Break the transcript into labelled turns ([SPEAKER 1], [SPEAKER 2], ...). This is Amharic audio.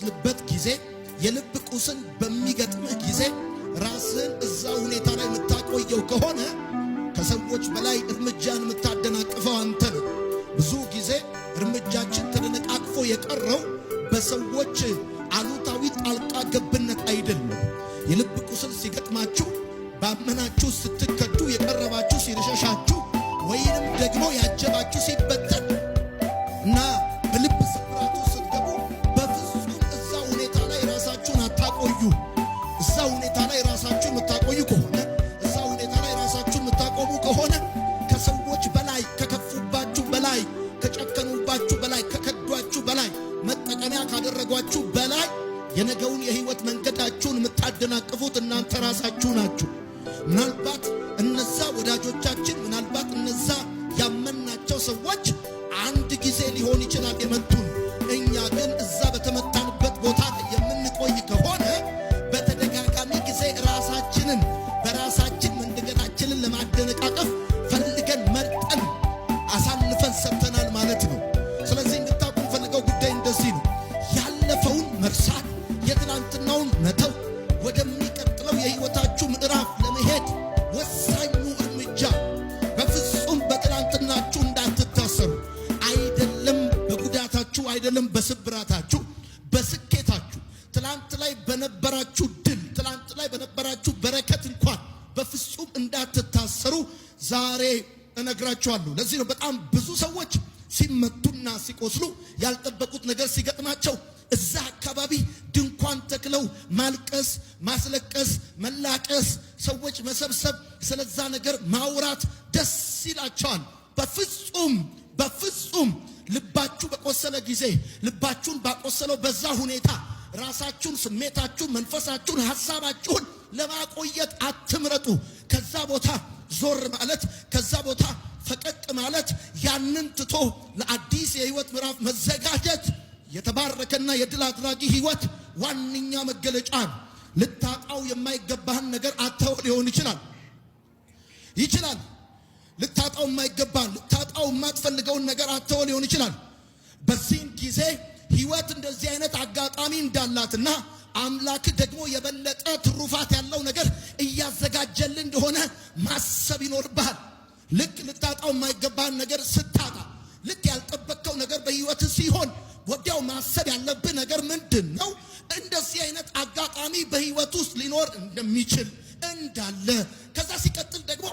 [SPEAKER 1] ልበት ጊዜ የልብ ቁስን በሚገጥምህ ጊዜ ራስን እዛ ሁኔታ ላይ የምታቆየው ከሆነ ከሰዎች በላይ እርምጃን የምታደናቅፈው አንተ ነው። ብዙ ጊዜ እርምጃችን ተደነቃቅፎ የቀረው በሰዎች አሉታዊ ጣልቃ ገብነት አይደለም። የልብ ቁስል ሲገጥማችሁ ባመናችሁ ስትከዱ የቀረባችሁ ሲረሻሻችሁ ወይንም ደግሞ ያጀባችሁ ሲበተን እና በልብ ስብራቱ ስትገቡ በፍጹም እዛ ሁኔታ ላይ ራሳችሁን አታቆዩ። እዛ ሁኔታ ላይ ራሳችሁን የምታቆዩ ከሆነ እዛ ሁኔታ ላይ ራሳችሁን የምታቆሙ ከሆነ ከሰዎች በላይ ከከፉባችሁ በላይ ከጨከኑባችሁ በላይ ከከዷችሁ በላይ መጠቀሚያ ካደረጓችሁ በላይ የነገውን የህይወት መንገዳችሁን የምታደናቅፉት እናንተ ራሳችሁ ናችሁ። ምናልባት እነዛ ወዳጆቻችን ምናልባት እነዛ ያመናቸው ሰዎች አንድ ጊዜ ሊሆን ይችላል የመቱን። እኛ ግን እዛ በተመታንበት ቦታ የምንቆይ ከሆነ በተደጋጋሚ ጊዜ ራሳችንን በራሳችን መንገዳችንን ለማደነቃቀፍ ፈልገን መርጠን አሳልፈን ሰጥተናል ማለት ነው። ስለዚህ እንድታውቁ ፈልገው ጉዳይ እንደዚህ ነው። ያለፈውን መርሳት፣ የትናንትናውን መተው፣ ወደሚቀጥለው የህይወታችሁ ምዕራፍ ለመሄድ ወሳኙ እርምጃ በፍጹም በትናንትናችሁ እንዳትታሰሩ። አይደለም በጉዳታችሁ፣ አይደለም በስብራታችሁ፣ በስኬታችሁ ትናንት ላይ በነበራችሁ ድል፣ ትናንት ላይ በነበራችሁ በረከት እንኳን በፍጹም እንዳትታሰሩ ዛሬ እነግራችኋለሁ። ለዚህ ነው በጣም ብዙ ሰዎች ሲመቱና ሲቆስሉ ያልጠበቁት ነገር ሲገጥማቸው እዛ አካባቢ ድንኳን ተክለው ማልቀስ፣ ማስለቀስ፣ መላቀስ፣ ሰዎች መሰብሰብ፣ ስለዛ ነገር ማውራት ደስ ይላቸዋል። በፍጹም ልባችሁ በቆሰለ ጊዜ ልባችሁን ባቆሰለው በዛ ሁኔታ ራሳችሁን፣ ስሜታችሁን፣ መንፈሳችሁን፣ ሐሳባችሁን ለማቆየት አትምረጡ። ከዛ ቦታ ዞር ማለት፣ ከዛ ቦታ ፈቀቅ ማለት፣ ያንን ትቶ ለአዲስ የህይወት ምዕራፍ መዘጋጀት የተባረከና የድል አድራጊ ህይወት ዋነኛ መገለጫ ነው። ልታጣው የማይገባህን ነገር አጥተው ሊሆን ይችላል። ልታጣው የማይገባህን ልታጣው የማትፈልገውን ነገር አጥተው ሊሆን ይችላል። በዚህ ጊዜ ህይወት እንደዚህ አይነት አጋጣሚ እንዳላትና አምላክ ደግሞ የበለጠ ትሩፋት ያለው ነገር እያዘጋጀልን እንደሆነ ማሰብ ይኖርብሃል። ልክ ልታጣው የማይገባህን ነገር ስታጣ፣ ልክ ያልጠበቅከው ነገር በህይወት ሲሆን ወዲያው ማሰብ ያለብህ ነገር ምንድን ነው? እንደዚህ አይነት አጋጣሚ በህይወት ውስጥ ሊኖር እንደሚችል እንዳለ፣ ከዛ ሲቀጥል ደግሞ